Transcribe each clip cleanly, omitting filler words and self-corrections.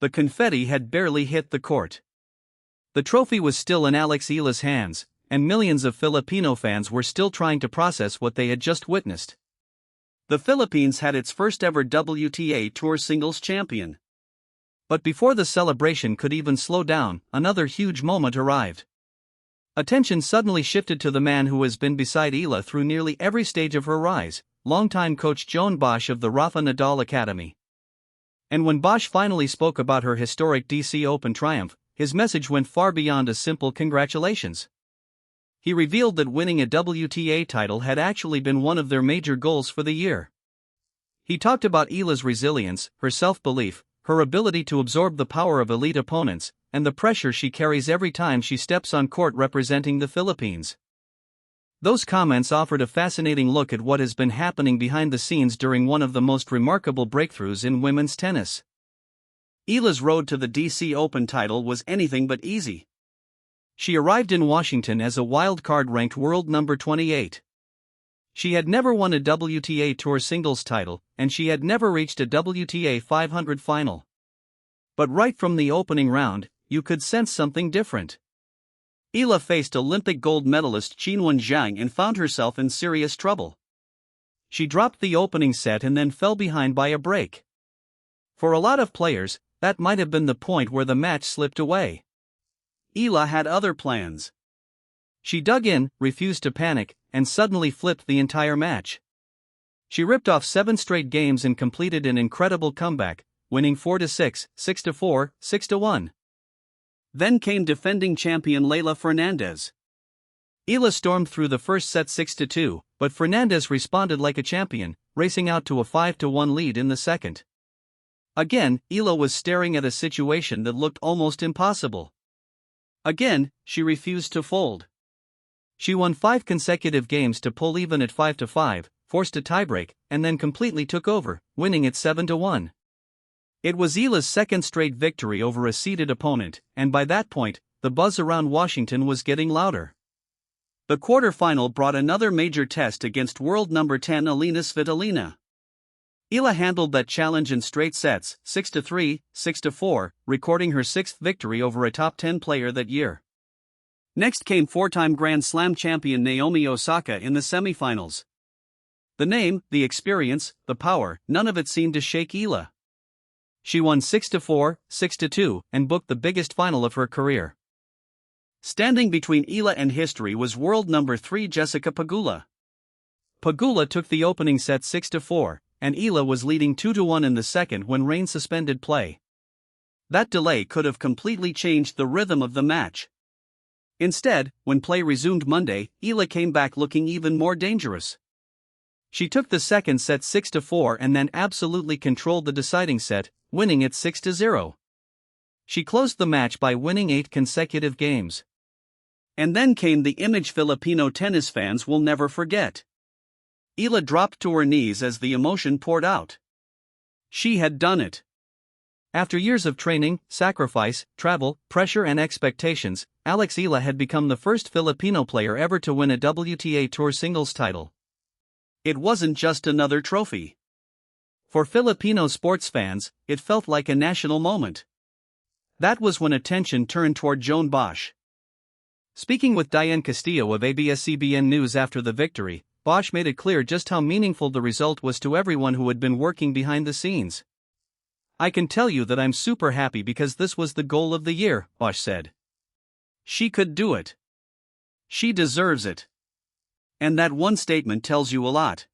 The confetti had barely hit the court. The trophy was still in Eala's hands, and millions of Filipino fans were still trying to process what they had just witnessed. The Philippines had its first ever WTA Tour singles champion. But before the celebration could even slow down, another huge moment arrived. Attention suddenly shifted to the man who has been beside Eala through nearly every stage of her rise, longtime coach Joan Bosch of the Rafa Nadal Academy. And when Bosch finally spoke about her historic DC Open triumph, his message went far beyond a simple congratulations. He revealed that winning a WTA title had actually been one of their major goals for the year. He talked about Eala's resilience, her self-belief, her ability to absorb the power of elite opponents, and the pressure she carries every time she steps on court representing the Philippines. Those comments offered a fascinating look at what has been happening behind the scenes during one of the most remarkable breakthroughs in women's tennis. Eala's road to the DC Open title was anything but easy. She arrived in Washington as a wild card ranked world number 28. She had never won a WTA Tour singles title, and she had never reached a WTA 500 final. But right from the opening round, you could sense something different. Eala faced Olympic gold medalist Qinwen Zhang and found herself in serious trouble. She dropped the opening set and then fell behind by a break. For a lot of players, that might have been the point where the match slipped away. Eala had other plans. She dug in, refused to panic, and suddenly flipped the entire match. She ripped off 7 straight games and completed an incredible comeback, winning 4-6, 6-4, 6-1. Then came defending champion Leylah Fernandez. Eala stormed through the first set 6-2, but Fernandez responded like a champion, racing out to a 5-1 lead in the second. Again, Eala was staring at a situation that looked almost impossible. Again, she refused to fold. She won 5 consecutive games to pull even at 5-5, forced a tiebreak, and then completely took over, winning at 7-1. It was Eala's second straight victory over a seeded opponent, and by that point, the buzz around Washington was getting louder. The quarterfinal brought another major test against world number 10 Alina Svitolina. Eala handled that challenge in straight sets, 6-3, 6-4, recording her 6th victory over a top 10 player that year. Next came 4-time Grand Slam champion Naomi Osaka in the semifinals. The name, the experience, the power, none of it seemed to shake Eala. She won 6-4, 6-2, and booked the biggest final of her career. Standing between Eala and history was world number 3 Jessica Pegula. Pegula took the opening set 6-4, and Eala was leading 2-1 in the second when rain suspended play. That delay could have completely changed the rhythm of the match. Instead, when play resumed Monday, Eala came back looking even more dangerous. She took the second set 6-4 and then absolutely controlled the deciding set, winning it 6-0. She closed the match by winning 8 consecutive games. And then came the image Filipino tennis fans will never forget. Eala dropped to her knees as the emotion poured out. She had done it. After years of training, sacrifice, travel, pressure and expectations, Eala had become the first Filipino player ever to win a WTA Tour singles title. It wasn't just another trophy. For Filipino sports fans, it felt like a national moment. That was when attention turned toward Joan Bosch. Speaking with Diane Castillo of ABS-CBN News after the victory, Bosch made it clear just how meaningful the result was to everyone who had been working behind the scenes. "I can tell you that I'm super happy because this was the goal of the year," Bosch said. "She could do it. She deserves it." And that one statement tells you a lot.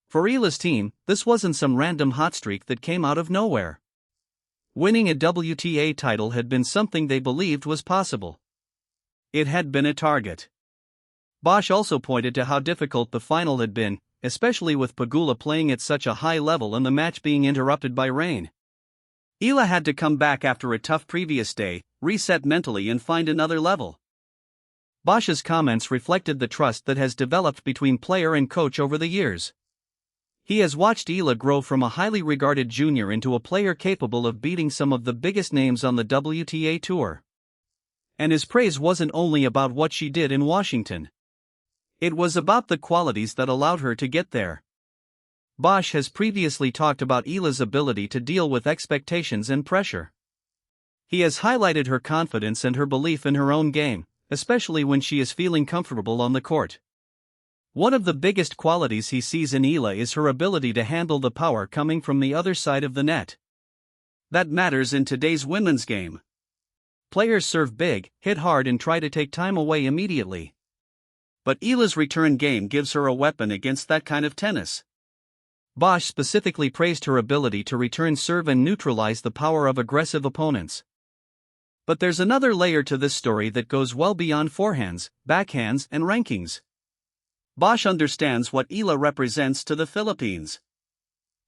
For Eala's team, this wasn't some random hot streak that came out of nowhere. Winning a WTA title had been something they believed was possible. It had been a target. Bosch also pointed to how difficult the final had been, especially with Pegula playing at such a high level and the match being interrupted by rain. Eala had to come back after a tough previous day, reset mentally and find another level. Bosch's comments reflected the trust that has developed between player and coach over the years. He has watched Eala grow from a highly regarded junior into a player capable of beating some of the biggest names on the WTA Tour. And his praise wasn't only about what she did in Washington. It was about the qualities that allowed her to get there. Bosch has previously talked about Eala's ability to deal with expectations and pressure. He has highlighted her confidence and her belief in her own game, especially when she is feeling comfortable on the court. One of the biggest qualities he sees in Eala is her ability to handle the power coming from the other side of the net. That matters in today's women's game. Players serve big, hit hard and try to take time away immediately. But Eala's return game gives her a weapon against that kind of tennis. Bosch specifically praised her ability to return serve and neutralize the power of aggressive opponents. But there's another layer to this story that goes well beyond forehands, backhands, and rankings. Bosch understands what Eala represents to the Philippines.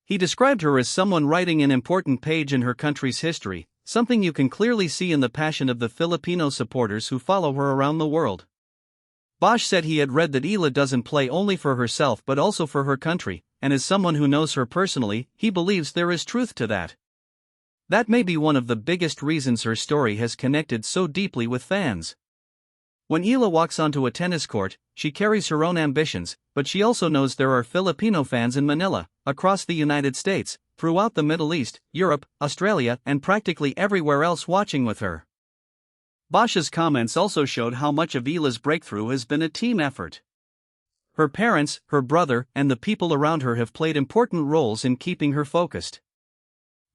He described her as someone writing an important page in her country's history, something you can clearly see in the passion of the Filipino supporters who follow her around the world. Bosch said he had read that Eala doesn't play only for herself but also for her country, and as someone who knows her personally, he believes there is truth to that. That may be one of the biggest reasons her story has connected so deeply with fans. When Eala walks onto a tennis court, she carries her own ambitions, but she also knows there are Filipino fans in Manila, across the United States, throughout the Middle East, Europe, Australia, and practically everywhere else watching with her. Bosch's comments also showed how much of Eala's breakthrough has been a team effort. Her parents, her brother, and the people around her have played important roles in keeping her focused.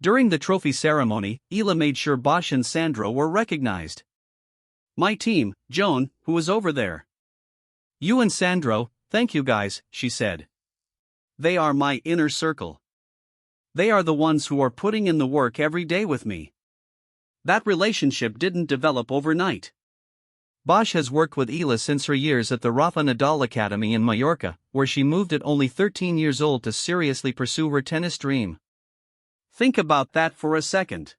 During the trophy ceremony, Eala made sure Bosch and Sandro were recognized. "My team, Joan, who was over there. You and Sandro, thank you guys," she said. "They are my inner circle. They are the ones who are putting in the work every day with me." That relationship didn't develop overnight. Bosch has worked with Eala since her years at the Rafa Nadal Academy in Mallorca, where she moved at only 13 years old to seriously pursue her tennis dream. Think about that for a second.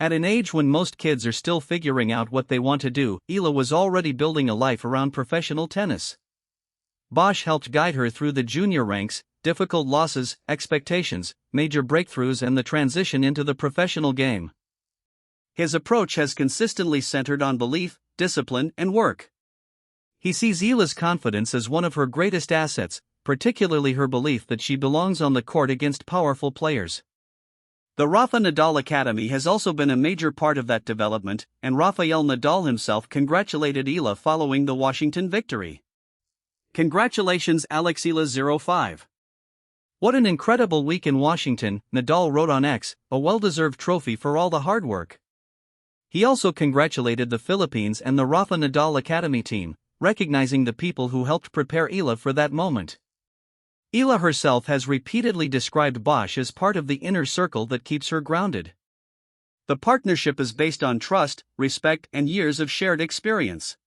At an age when most kids are still figuring out what they want to do, Eala was already building a life around professional tennis. Bosch helped guide her through the junior ranks, difficult losses, expectations, major breakthroughs and the transition into the professional game. His approach has consistently centered on belief, discipline, and work. He sees Eala's confidence as one of her greatest assets, particularly her belief that she belongs on the court against powerful players. The Rafa Nadal Academy has also been a major part of that development, and Rafael Nadal himself congratulated Eala following the Washington victory. "Congratulations Alex Eala 05. What an incredible week in Washington," Nadal wrote on X, "a well-deserved trophy for all the hard work." He also congratulated the Philippines and the Rafa Nadal Academy team, recognizing the people who helped prepare Eala for that moment. Eala herself has repeatedly described Bosch as part of the inner circle that keeps her grounded. The partnership is based on trust, respect, and years of shared experience.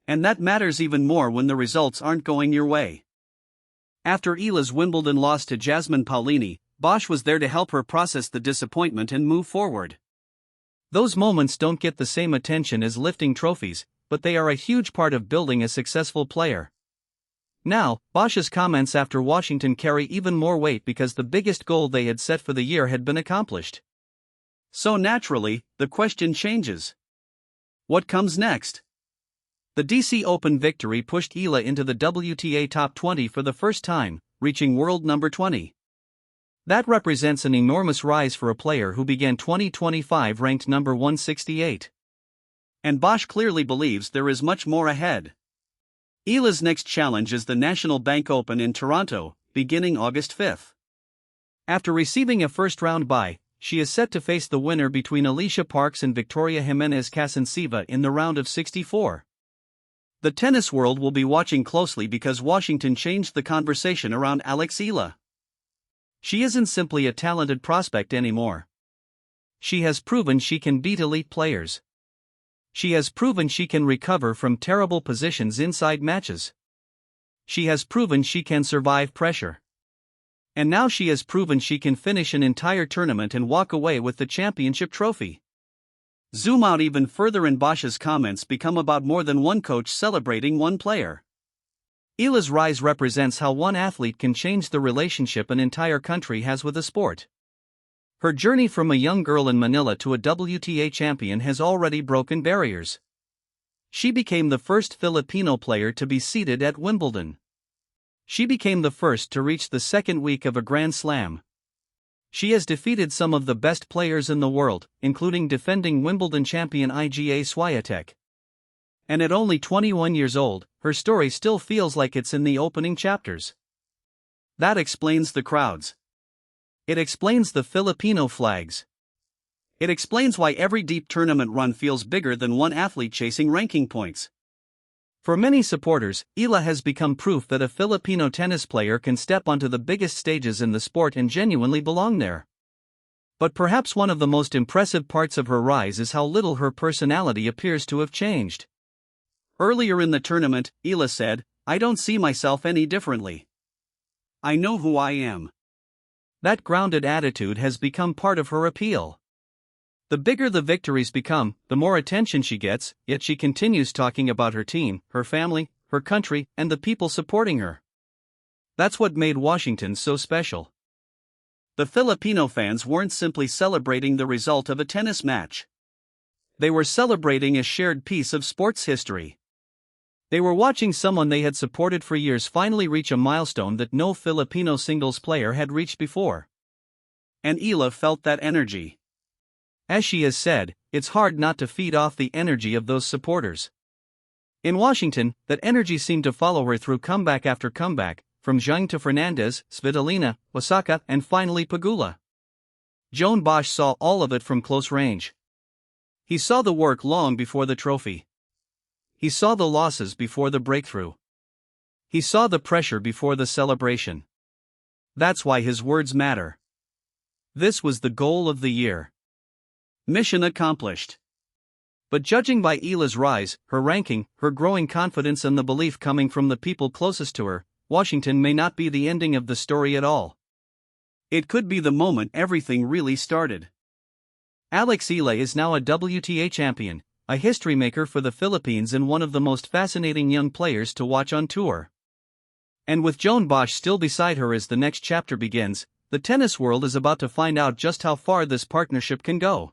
And that matters even more when the results aren't going your way. After Eala's Wimbledon loss to Jasmine Paolini, Bosch was there to help her process the disappointment and move forward. Those moments don't get the same attention as lifting trophies, but they are a huge part of building a successful player. Now, Bosch's comments after Washington carry even more weight because the biggest goal they had set for the year had been accomplished. So naturally, the question changes. What comes next? The DC Open victory pushed Eala into the WTA Top 20 for the first time, reaching world number 20. That represents an enormous rise for a player who began 2025 ranked number 168. And Bosch clearly believes there is much more ahead. Eala's next challenge is the National Bank Open in Toronto, beginning August 5. After receiving a first-round bye, she is set to face the winner between Alicia Parks and Victoria Jimenez Casanseva in the round of 64. The tennis world will be watching closely because Washington changed the conversation around Alex Eala. She isn't simply a talented prospect anymore. She has proven she can beat elite players. She has proven she can recover from terrible positions inside matches. She has proven she can survive pressure. And now she has proven she can finish an entire tournament and walk away with the championship trophy. Zoom out even further and Bosch's comments become about more than one coach celebrating one player. Eala's rise represents how one athlete can change the relationship an entire country has with a sport. Her journey from a young girl in Manila to a WTA champion has already broken barriers. She became the first Filipino player to be seated at Wimbledon. She became the first to reach the second week of a Grand Slam. She has defeated some of the best players in the world, including defending Wimbledon champion Iga Swiatek. And at only 21 years old, her story still feels like it's in the opening chapters. That explains the crowds. It explains the Filipino flags. It explains why every deep tournament run feels bigger than one athlete chasing ranking points. For many supporters, Eala has become proof that a Filipino tennis player can step onto the biggest stages in the sport and genuinely belong there. But perhaps one of the most impressive parts of her rise is how little her personality appears to have changed. Earlier in the tournament, Eala said, "I don't see myself any differently. I know who I am." That grounded attitude has become part of her appeal. The bigger the victories become, the more attention she gets, yet she continues talking about her team, her family, her country, and the people supporting her. That's what made Washington so special. The Filipino fans weren't simply celebrating the result of a tennis match. They were celebrating a shared piece of sports history. They were watching someone they had supported for years finally reach a milestone that no Filipino singles player had reached before. And Eala felt that energy. As she has said, it's hard not to feed off the energy of those supporters. In Washington, that energy seemed to follow her through comeback after comeback, from Zhang to Fernandez, Svitolina, Osaka, and finally Pegula. Joan Bosch saw all of it from close range. He saw the work long before the trophy. He saw the losses before the breakthrough. He saw the pressure before the celebration. That's why his words matter. This was the goal of the year. Mission accomplished. But judging by Eala's rise, her ranking, her growing confidence, and the belief coming from the people closest to her, Washington may not be the ending of the story at all. It could be the moment everything really started. Eala is now a WTA champion, a history maker for the Philippines and one of the most fascinating young players to watch on tour. And with Joan Bosch still beside her as the next chapter begins, the tennis world is about to find out just how far this partnership can go.